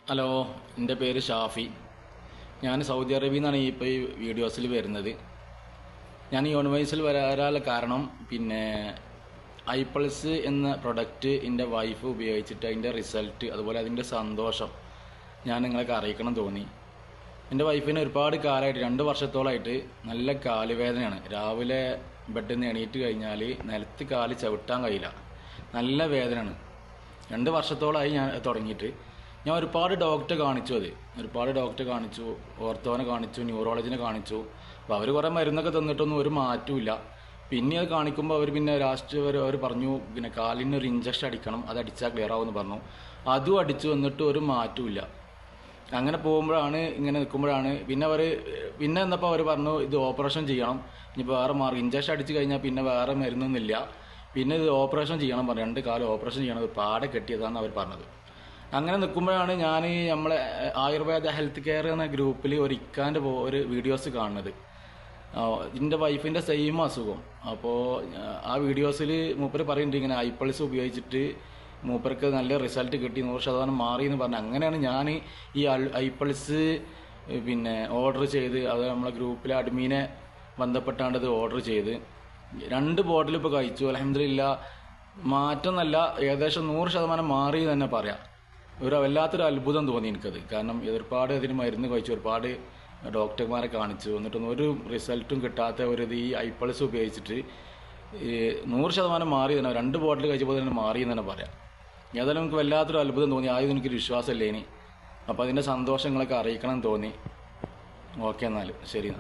Hello, എൻ്റെ പേര് ഷാഫി. ഞാൻ സൗദി അറേബ്യയിൽ നിന്നാണ് ഇപ്പോൾ ഈ വീഡിയോസിൽ വരുന്നത്. ഞാൻ ഈ യൂണിവേഴ്സിൽ വരാനുള്ള കാരണം ഐ+ എന്ന പ്രൊഡക്റ്റ് എൻ്റെ വൈഫ് ഉപയോഗിച്ചിട്ട് അതിൻ്റെ റിസൾട്ട് അതുപോലെ അതിൻ്റെ സന്തോഷം ഞാൻ നിങ്ങൾക്ക് അറിയിക്കണം തോന്നി. എൻ്റെ വൈഫിന് ഒരുപാട് കാലമായിട്ട് 2 വർഷത്തോളമായിട്ട് നല്ല കാലുവേദനയാണ്. രാവിലെ ബെഡിൽ നിന്ന് എണീറ്റ് കഴിഞ്ഞാൽ നിലത്ത് കാല് ചവിട്ടാൻ കഴിയില്ല, നല്ല വേദനയാണ്. 2 വർഷത്തോളമായി ഞാൻ തുടങ്ങിയിട്ട്. ഞാൻ ഒരുപാട് ഡോക്ടറെ കാണിച്ചു, ഓർത്തോനെ കാണിച്ചു, ന്യൂറോളജിനെ കാണിച്ചു. അപ്പോൾ അവർ കുറേ മരുന്നൊക്കെ തന്നിട്ടൊന്നും ഒരു മാറ്റമില്ല. പിന്നെ അത് കാണിക്കുമ്പോൾ അവർ ലാസ്റ്റ് അവർ പറഞ്ഞു കാലിന് ഒരു ഇഞ്ചക്ഷൻ അടിക്കണം, അത് അടിച്ചാൽ ക്ലിയർ ആവുമെന്ന് പറഞ്ഞു. അതും അടിച്ചു വന്നിട്ട് ഒരു മാറ്റമില്ല. അങ്ങനെ ഇങ്ങനെ നിൽക്കുമ്പോഴാണ് പിന്നെ എന്നപ്പോൾ അവർ പറഞ്ഞു ഇത് ഓപ്പറേഷൻ ചെയ്യണം, ഇനിയിപ്പോൾ വേറെ മാർഗം, ഇഞ്ചക്ഷൻ അടിച്ചു കഴിഞ്ഞാൽ പിന്നെ വേറെ മരുന്നൊന്നുമില്ല, പിന്നെ ഇത് ഓപ്പറേഷൻ ചെയ്യണം പറഞ്ഞു. 2 കാലം ഓപ്പറേഷൻ ചെയ്യണം, പാടെ കെട്ടിയതാണ് അവർ പറഞ്ഞത്. അങ്ങനെ നിൽക്കുമ്പോഴാണ് ഞാൻ നമ്മളെ ആയുർവേദ ഹെൽത്ത് കെയർ എന്ന ഗ്രൂപ്പിൽ ഒരു വീഡിയോസ് കാണുന്നത്. എൻ്റെ വൈഫിൻ്റെ സെയിം അസുഖം. അപ്പോൾ ആ വീഡിയോസിൽ മൂപ്പർ പറയുന്നുണ്ട് ഇങ്ങനെ ഐ+ ഉപയോഗിച്ചിട്ട് മൂപ്പർക്ക് നല്ല റിസൾട്ട് കിട്ടി, 100% മാറി എന്ന് പറഞ്ഞു. അങ്ങനെയാണ് ഞാൻ ഈ ഐ+ ഓർഡർ ചെയ്ത്, അത് നമ്മളെ ഗ്രൂപ്പിലെ അഡ്മിനെ ബന്ധപ്പെട്ടാണ്ട് ഇത് ഓർഡർ ചെയ്ത് 2 ബോട്ടിൽ ഇപ്പോൾ കഴിച്ചു. അൽഹംദുലില്ലാഹ് മാറ്റം നല്ല ഏകദേശം 100% മാറി തന്നെ പറയാം. വല്ലാത്തൊരു അത്ഭുതം തോന്നി എനിക്കത്. കാരണം ഒരുപാട് ഇതിന് മരുന്ന് കഴിച്ചു, ഒരുപാട് ഡോക്ടർമാരെ കാണിച്ചു, എന്നിട്ടൊന്നും ഒരു റിസൾട്ടും കിട്ടാത്ത ഈ ഐ+ ഉപയോഗിച്ചിട്ട് 100% മാറി തന്നെ, 2 ബോട്ടിൽ കഴിച്ചപ്പോൾ തന്നെ മാറി എന്ന് തന്നെ പറയാം. ഏതായാലും എനിക്ക് വല്ലാത്തൊരു അത്ഭുതം തോന്നി. ആദ്യം എനിക്കൊരു വിശ്വാസമില്ല ഇനി. അപ്പോൾ അതിൻ്റെ സന്തോഷങ്ങളൊക്കെ അറിയിക്കണം എന്ന് തോന്നി. ഓക്കെ, എന്നാൽ ശരി.